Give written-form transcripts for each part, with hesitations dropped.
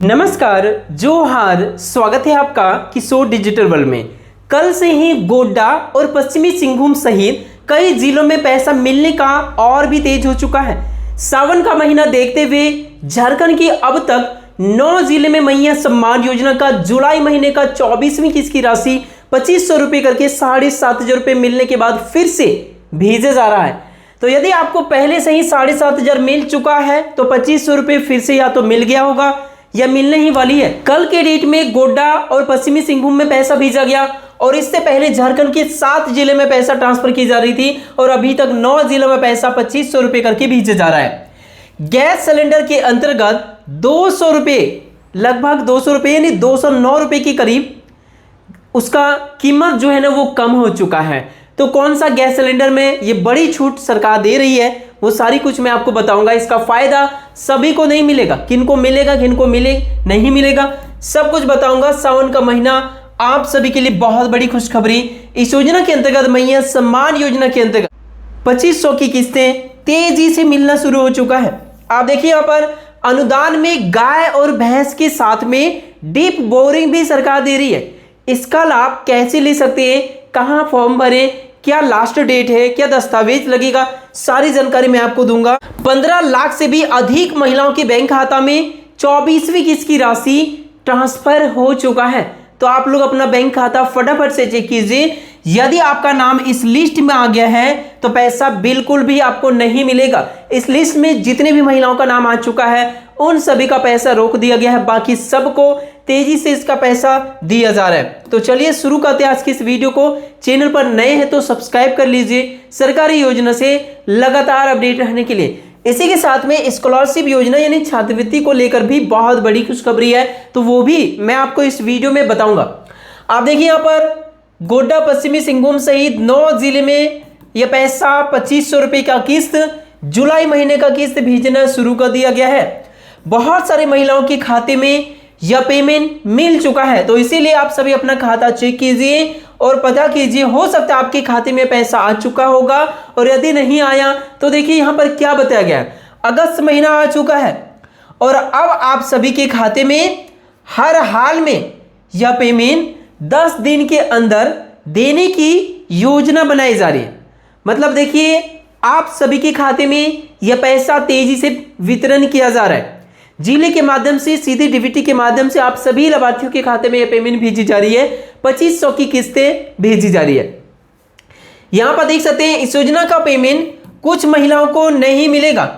नमस्कार, जोहार। स्वागत है आपका किशोर डिजिटल वर्ल्ड में। कल से ही गोड्डा और पश्चिमी सिंहभूम सहित कई जिलों में पैसा मिलने का और भी तेज हो चुका है। सावन का महीना देखते हुए झारखंड की अब तक 9 जिले में मैया सम्मान योजना का जुलाई महीने का 24वीं किस्त की राशि 2500 रुपये करके 7,500 रुपये मिलने के बाद फिर से भेजा जा रहा है। तो यदि आपको पहले से ही 7,500 मिल चुका है तो 2500 रुपये फिर से या तो मिल गया होगा या मिलने ही वाली है। कल के डेट में गोड्डा और पश्चिमी सिंहभूम में पैसा भेजा गया और इससे पहले झारखंड के 7 जिले में पैसा ट्रांसफर की जा रही थी और अभी तक 9 जिलों में पैसा 2500 रुपये करके भेजा जा रहा है। गैस सिलेंडर के अंतर्गत 200 रुपये, लगभग 200 रुपये यानी 209 रुपये के करीब उसका कीमत जो है ना वो कम हो चुका है। तो कौन सा गैस सिलेंडर में ये बड़ी छूट सरकार दे रही है वो सारी कुछ मैं आपको बताऊंगा। इसका फायदा सभी को नहीं मिलेगा, किनको मिलेगा किनको नहीं मिलेगा, सब कुछ बताऊंगा। सावन का महीना आप सभी के लिए बहुत बड़ी खुशखबरी। इस योजना के अंतर्गत मैया सम्मान योजना के अंतर्गत 2500 की किस्तें तेजी से मिलना शुरू हो चुका है। आप देखिए यहाँ पर अनुदान में गाय और भैंस के साथ में डीप बोरिंग भी सरकार दे रही है। इसका लाभ कैसे ले सकते हैं, कहां फॉर्म भरें, क्या लास्ट डेट है, क्या दस्तावेज लगेगा, सारी जानकारी मैं आपको दूंगा। 15 लाख से भी अधिक महिलाओं के बैंक खाता में 24वीं किस्त की राशि ट्रांसफर हो चुका है। तो आप लोग अपना बैंक खाता फटाफट से चेक कीजिए। यदि आपका नाम इस लिस्ट में आ गया है तो पैसा बिल्कुल भी आपको नहीं मिलेगा। इस लिस्ट में जितने भी महिलाओं का नाम आ चुका है उन सभी का पैसा रोक दिया गया है, बाकी सबको तेजी से इसका पैसा दिया जा रहा है। तो चलिए शुरू करते हैं आज की इस वीडियो को। चैनल पर नए हैं तो सब्सक्राइब कर लीजिए सरकारी योजना से लगातार अपडेट रहने के लिए। इसी के साथ में स्कॉलरशिप योजना यानी छात्रवृत्ति को लेकर भी बहुत बड़ी खुशखबरी है, तो वो भी मैं आपको इस वीडियो में बताऊंगा। आप देखिए यहाँ पर गोड्डा पश्चिमी सिंहभूम सहित 9 जिले में यह पैसा 2500 रुपये का किस्त जुलाई महीने का किस्त भेजना शुरू कर दिया गया है। बहुत सारे महिलाओं के खाते में यह पेमेंट मिल चुका है, तो इसीलिए आप सभी अपना खाता चेक कीजिए और पता कीजिए, हो सकता है आपके खाते में पैसा आ चुका होगा और यदि नहीं आया तो देखिए यहाँ पर क्या बताया गया है। अगस्त महीना आ चुका है और अब आप सभी के खाते में हर हाल में यह पेमेंट 10 दिन के अंदर देने की योजना बनाई जा रही है। मतलब देखिए आप सभी के खाते में यह पैसा तेजी से वितरण किया जा रहा है। जिले के माध्यम से सीधे डीबीटी के माध्यम से आप सभी लाभार्थियों के खाते में यह पेमेंट भेजी जा रही है। 2500 की किस्तें भेजी जा रही है। यहां पर देख सकते हैं इस योजना का पेमेंट कुछ महिलाओं को नहीं मिलेगा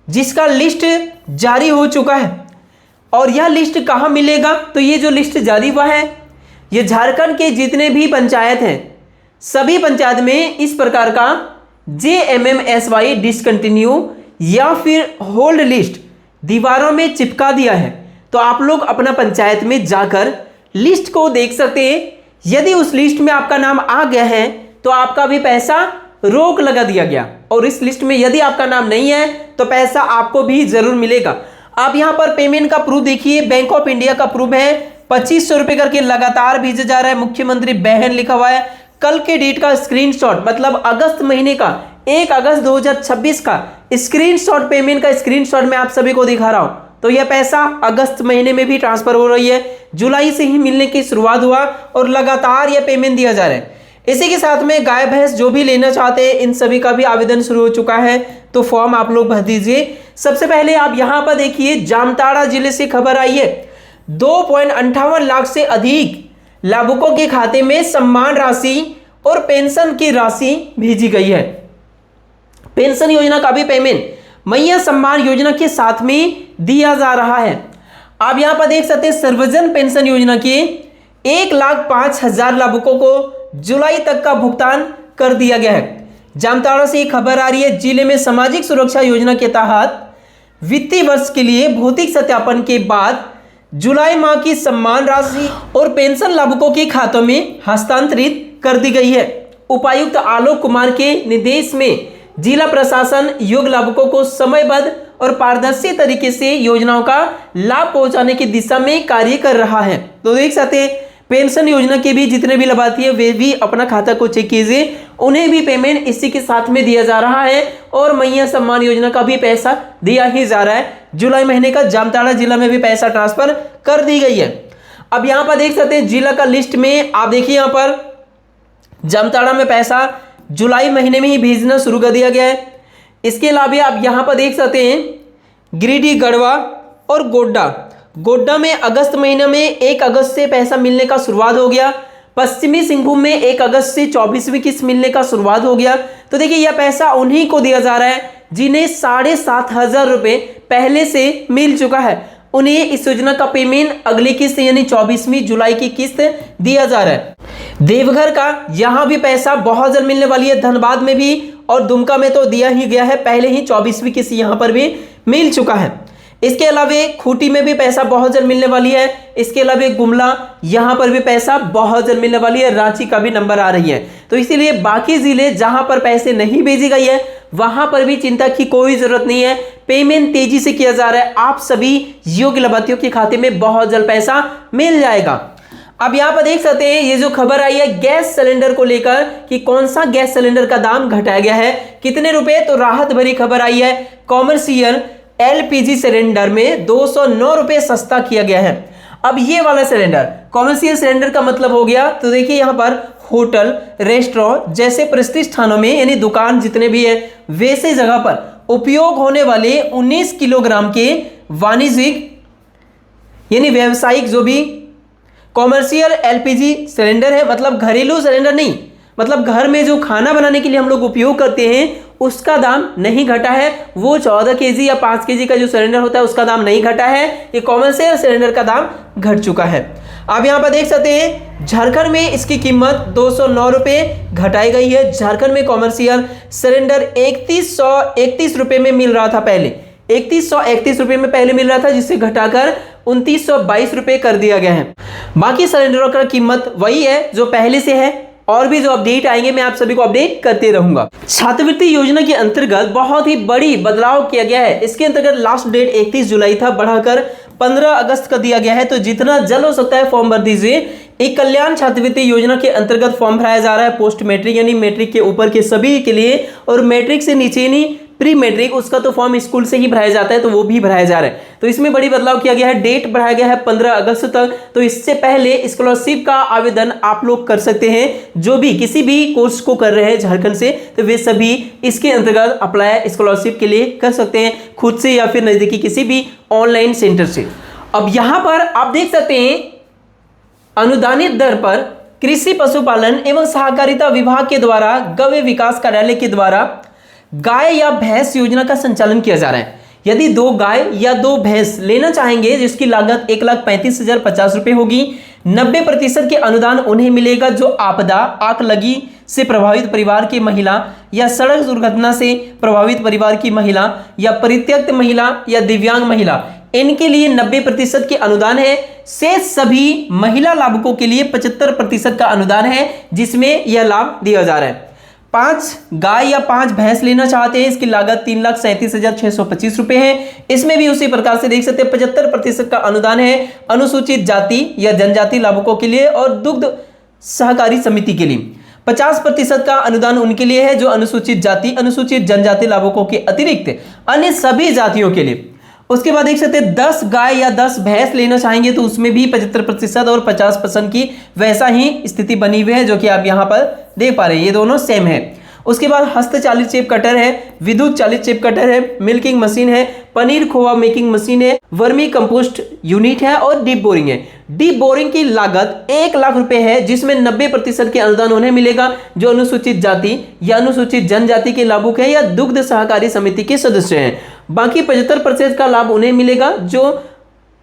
जिसका लिस्ट जारी हो चुका है। और यह लिस्ट कहां मिलेगा, तो ये जो लिस्ट जारी हुआ है ये झारखंड के जितने भी पंचायत हैं सभी पंचायत में इस प्रकार का JMMSY डिसकंटिन्यू या फिर होल्ड लिस्ट दीवारों में चिपका दिया है। तो आप लोग अपना पंचायत में जाकर लिस्ट को देख सकते हैं। यदि उस लिस्ट में आपका नाम आ गया है तो आपका भी पैसा रोक लगा दिया गया, और इस लिस्ट में यदि आपका नाम नहीं है तो पैसा आपको भी जरूर मिलेगा। आप यहां पर पेमेंट का प्रूफ देखिए, बैंक ऑफ इंडिया का प्रूफ है 2500 रुपये करके लगातार भेजा जा रहा है। मुख्यमंत्री बहन लिखा हुआ है। कल के डेट का स्क्रीनशॉट, मतलब अगस्त महीने का 1 अगस्त 2026 का स्क्रीनशॉट, पेमेंट का स्क्रीनशॉट मैं आप सभी को दिखा रहा हूं। तो यह पैसा अगस्त महीने में भी ट्रांसफर हो रही है। जुलाई से ही मिलने की शुरुआत हुआ और लगातार यह पेमेंट दिया जा रहा है। इसी के साथ में गाय भैंस जो भी लेना चाहते हैं इन सभी का भी आवेदन शुरू हो चुका है, तो फॉर्म आप लोग भर दीजिए। सबसे पहले आप यहां पर देखिए जामताड़ा जिले से खबर आई है। 2.58 लाख से अधिक लाभुकों के खाते में सम्मान राशि और पेंशन की राशि भेजी गई है। पेंशन योजना का भी पेमेंट मैया सम्मान योजना के साथ में दिया जा रहा है। आप यहां पर देख सकते हैं सर्वजन पेंशन योजना के 1,05,000 लाभुकों को जुलाई तक का भुगतान कर दिया गया है। जामताड़ा से एक खबर आ रही है, जिले में सामाजिक सुरक्षा योजना के तहत वित्तीय वर्ष के लिए भौतिक सत्यापन के बाद जुलाई माह की सम्मान राशि और पेंशन लाभुकों के खातों में हस्तांतरित कर दी गई है। उपायुक्त आलोक कुमार के निर्देश में जिला प्रशासन योग्य लाभुकों को समयबद्ध और पारदर्शी तरीके से योजनाओं का लाभ पहुंचाने की दिशा में कार्य कर रहा है। तो देख सकते हैं पेंशन योजना के भी जितने भी लाभार्थी है वे भी अपना खाता को चेक कीजिए, उन्हें भी पेमेंट इसी के साथ में दिया जा रहा है। और मैया सम्मान योजना का भी पैसा दिया ही जा रहा है। जुलाई महीने का जामताड़ा जिला में भी पैसा ट्रांसफर कर दी गई है। अब यहां पर देख सकते हैं जिला का लिस्ट में, आप देखिए यहां पर जामताड़ा में पैसा जुलाई महीने में ही भेजना शुरू कर दिया गया है। इसके अलावा आप यहां पर देख सकते हैं गिरिडीह, गढ़वा और गोड्डा में अगस्त महीने में 1 अगस्त से पैसा मिलने का शुरुआत हो गया। पश्चिमी सिंहभूम में 1 अगस्त से 24वीं किस्त मिलने का शुरुआत हो गया। तो देखिए यह पैसा उन्हीं को दिया जा रहा है जिन्हें 7,500 रुपए पहले से मिल चुका है। उन्हें इस योजना का पेमेंट अगली किस्त यानी 24वीं जुलाई की किस्त दिया जा रहा है। देवघर का यहां भी पैसा बहुत जल्द मिलने वाली है, धनबाद में भी और दुमका में तो दिया ही गया है, पहले ही 24वीं किस्त यहां पर भी मिल चुका है। इसके अलावा खूंटी में भी पैसा बहुत जल्द मिलने वाली है। इसके अलावा गुमला यहां पर भी पैसा बहुत जल्द मिलने वाली है। रांची का भी नंबर आ रही है। तो इसीलिए बाकी जिले जहां पर पैसे नहीं भेजी गई है वहां पर भी चिंता की कोई जरूरत नहीं है, पेमेंट तेजी से किया जा रहा है। आप सभी योग्य लाभार्थियों के खाते में बहुत जल्द पैसा मिल जाएगा। अब यहां पर देख सकते हैं ये जो खबर आई है गैस सिलेंडर को लेकर कि कौन सा गैस सिलेंडर का दाम घटाया गया है, कितने रुपए, तो राहत भरी खबर आई है। कॉमर्शियल एलपीजी सिलेंडर में 209 रुपए सस्ता किया गया है। अब ये वाला सिलेंडर कॉमर्शियल सिलेंडर का मतलब हो गया, तो देखिए यहां पर होटल, रेस्टोरेंट जैसे प्रतिष्ठित स्थानों में यानी दुकान जितने भी है वैसे जगह पर उपयोग होने वाले 19 किलोग्राम के वाणिज्यिक यानी व्यावसायिक जो भी कॉमर्शियल एलपीजी सिलेंडर है, मतलब घरेलू सिलेंडर नहीं, मतलब घर में जो खाना बनाने के लिए हम लोग उपयोग करते हैं उसका दाम नहीं घटा है। वो 14 केजी या 5 केजी का जो सिलेंडर होता है उसका दाम नहीं घटा है, ये कॉमर्शियल सिलेंडर का दाम घट चुका है। आप यहां पर देख सकते हैं झारखंड में इसकी कीमत 209 रुपए घटाई गई है। झारखंड में कॉमर्शियल सिलेंडर 3131 रुपए में मिल रहा था पहले, 3131 रुपए में पहले मिल रहा था, जिससे घटाकर 2922 रुपए कर दिया गया है। बाकी सिलेंडरों का कीमत वही है जो पहले से है, और भी जो अपडेट आएंगे मैं आप सभी को अपडेट करते रहूंगा। छात्रवृत्ति योजना के अंतर्गत बहुत ही बड़ी बदलाव किया गया है। इसके अंतर्गत लास्ट डेट 31 जुलाई था, बढ़ाकर 15 अगस्त का दिया गया है। तो जितना जल्द हो सकता है फॉर्म भर दीजिए। एक कल्याण छात्रवृत्ति योजना के अंतर्गत फॉर्म भराया जा रहा है पोस्ट मैट्रिक यानी मैट्रिक के ऊपर के सभी के लिए, और मैट्रिक से नीचे यानी प्री मैट्रिक उसका तो फॉर्म स्कूल से ही भराया जाता है, तो वो भी भराया जा रहा है। तो इसमें बड़ी बदलाव किया गया है, डेट बढ़ाया गया है 15 अगस्त तक। तो इससे पहले स्कॉलरशिप का आवेदन आप लोग कर सकते हैं, जो भी किसी भी कोर्स को कर रहे हैं झारखंड से, तो वे सभी इसके अंतर्गत अप्लाई स्कॉलरशिप के लिए कर सकते हैं, खुद से या फिर नजदीकी किसी भी ऑनलाइन सेंटर से। अब यहां पर आप देख सकते हैं अनुदानित दर पर कृषि पशुपालन एवं सहकारिता विभाग के द्वारा गव्य विकास कार्यालय के द्वारा गाय या भैंस योजना का संचालन किया जा रहा है। यदि 2 गाय या 2 भैंस लेना चाहेंगे जिसकी लागत 1,35,050 रुपए होगी, 90% के अनुदान उन्हें मिलेगा जो आपदा, आगलगी से प्रभावित परिवार की महिला या सड़क दुर्घटना से प्रभावित परिवार की महिला या परित्यक्त महिला या दिव्यांग महिला, इनके लिए 90% के अनुदान है। शेष सभी महिला लाभुकों के लिए 75% का अनुदान है, जिसमें यह लाभ दिया जा रहा है। 5 गाय या 5 भैंस लेना चाहते हैं, इसकी लागत 3,37,625 रुपए है। इसमें भी उसी प्रकार से देख सकते हैं 75% का अनुदान है अनुसूचित जाति या जनजाति लाभुकों के लिए और दुग्ध सहकारी समिति के लिए। 50% का अनुदान उनके लिए है जो अनुसूचित जाति, अनुसूचित जनजाति लाभुकों के अतिरिक्त अन्य सभी जातियों के लिए। उसके बाद देख सकते हैं 10 गाय या 10 भैंस लेना चाहेंगे तो उसमें भी 75% और 50% की वैसा ही स्थिति बनी हुई है, जो कि आप यहां पर देख पा रहे हैं, ये दोनों सेम है। उसके बाद हस्तचालित चेप कटर है, विद्युत चालित चेप कटर है, मिल्किंग मशीन है, पनीर खोआ मेकिंग मशीन है, वर्मी कंपोस्ट यूनिट है और डीप बोरिंग है। डीप बोरिंग की लागत 1 लाख रुपए है, जिसमें 90% के अनुदान उन्हें मिलेगा जो अनुसूचित जाति या अनुसूचित जनजाति के लाभुक है या दुग्ध सहकारी समिति के सदस्य हैं। बाकी 75% का लाभ उन्हें मिलेगा जो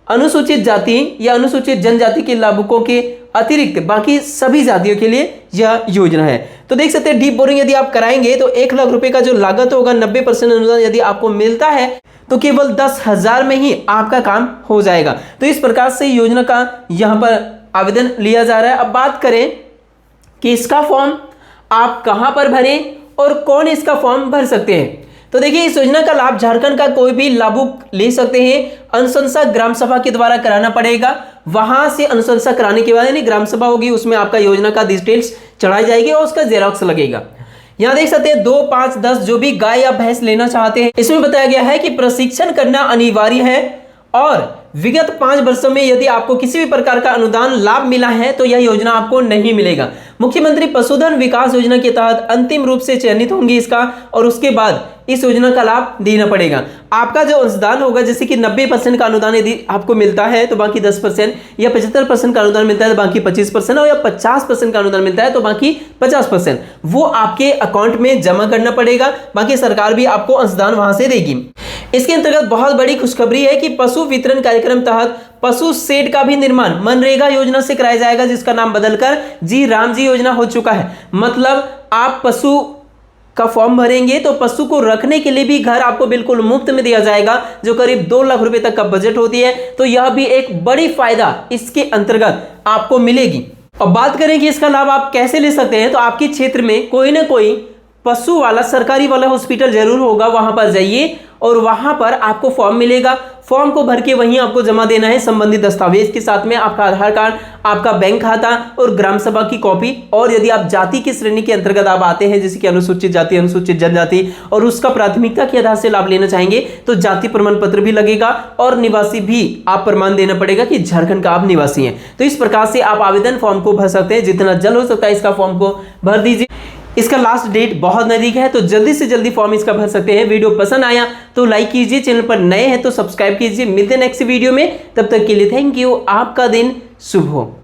अनुसूचित जाति या अनुसूचित जनजाति के लाभुकों के अतिरिक्त बाकी सभी जातियों के लिए यह योजना है। तो देख सकते हैं डीप बोरिंग यदि आप कराएंगे तो 1 लाख रुपए का जो लागत होगा 90% अनुदान यदि आपको मिलता है तो केवल 10,000 में ही आपका काम हो जाएगा। तो इस प्रकार से योजना का यहां पर आवेदन लिया जा रहा है। अब बात करें कि इसका फॉर्म आप कहां पर भरें और कौन इसका फॉर्म भर सकते हैं। तो देखिए इस योजना का लाभ झारखंड का कोई भी लाभुक ले सकते हैं। अनुशंसा ग्राम सभा के द्वारा कराना पड़ेगा। वहां से अनुशंसा कराने के बाद यानी ग्राम सभा होगी, उसमें आपका योजना का डिटेल्स चढ़ाई जाएगी और उसका जेरॉक्स लगेगा। यहाँ देख सकते हैं 2, 5, 10 जो भी गाय या भैंस लेना चाहते हैं, इसमें बताया गया है कि प्रशिक्षण करना अनिवार्य है और विगत 5 वर्षों में यदि आपको किसी भी प्रकार का अनुदान लाभ मिला है तो यह योजना आपको नहीं मिलेगा। मुख्यमंत्री पशुधन विकास योजना के तहत अंतिम रूप से चयनित होंगी इसका, और उसके बाद इस योजना का लाभ देना पड़ेगा। आपका जो अंशदान होगा, जैसे कि 90% का अनुदान यदि आपको मिलता है तो बाकी 10%, या 75% का अनुदान मिलता है तो बाकी 25%, और या 50% का अनुदान मिलता है तो बाकी 50%, वो आपके अकाउंट में जमा करना पड़ेगा। बाकी सरकार भी आपको अंशदान वहां से देगी। इसके अंतर्गत बहुत बड़ी खुशखबरी है कि पशु वितरण कार्यक्रम तहत पशु शेड का भी निर्माण मनरेगा योजना से कराया जाएगा, जिसका नाम बदलकर जी राम जी योजना हो चुका है। मतलब आप पशु का फॉर्म भरेंगे तो पशु को रखने के लिए भी घर आपको बिल्कुल मुफ्त में दिया जाएगा, जो करीब 2 लाख रुपए तक का बजट होती है। तो यह भी एक बड़ी फायदा इसके अंतर्गत आपको मिलेगी। और बात करें कि इसका लाभ आप कैसे ले सकते हैं, तो आपके क्षेत्र में कोई ना कोई पशु वाला सरकारी वाला हॉस्पिटल जरूर होगा, वहां पर जाइए और वहां पर आपको फॉर्म मिलेगा। फॉर्म को भर के वहीं आपको जमा देना है संबंधित दस्तावेज के साथ में, आपका आधार कार्ड, आपका बैंक खाता और ग्राम सभा की कॉपी। और यदि आप जाति की श्रेणी के अंतर्गत आप आते हैं, जैसे कि अनुसूचित जाति, अनुसूचित जनजाति, और उसका प्राथमिकता के आधार से लाभ लेना चाहेंगे तो जाति प्रमाण पत्र भी लगेगा और निवासी भी आप प्रमाण देना पड़ेगा कि झारखंड का आप निवासी हैं। तो इस प्रकार से आप आवेदन फॉर्म को भर सकते हैं। जितना जल्द हो सकता है इसका फॉर्म को भर दीजिए। इसका लास्ट डेट बहुत नजदीक है, तो जल्दी से जल्दी फॉर्म इसका भर सकते हैं। वीडियो पसंद आया तो लाइक कीजिए, चैनल पर नए हैं तो सब्सक्राइब कीजिए। मिलते हैं नेक्स्ट वीडियो में, तब तक के लिए थैंक यू। आपका दिन शुभ हो।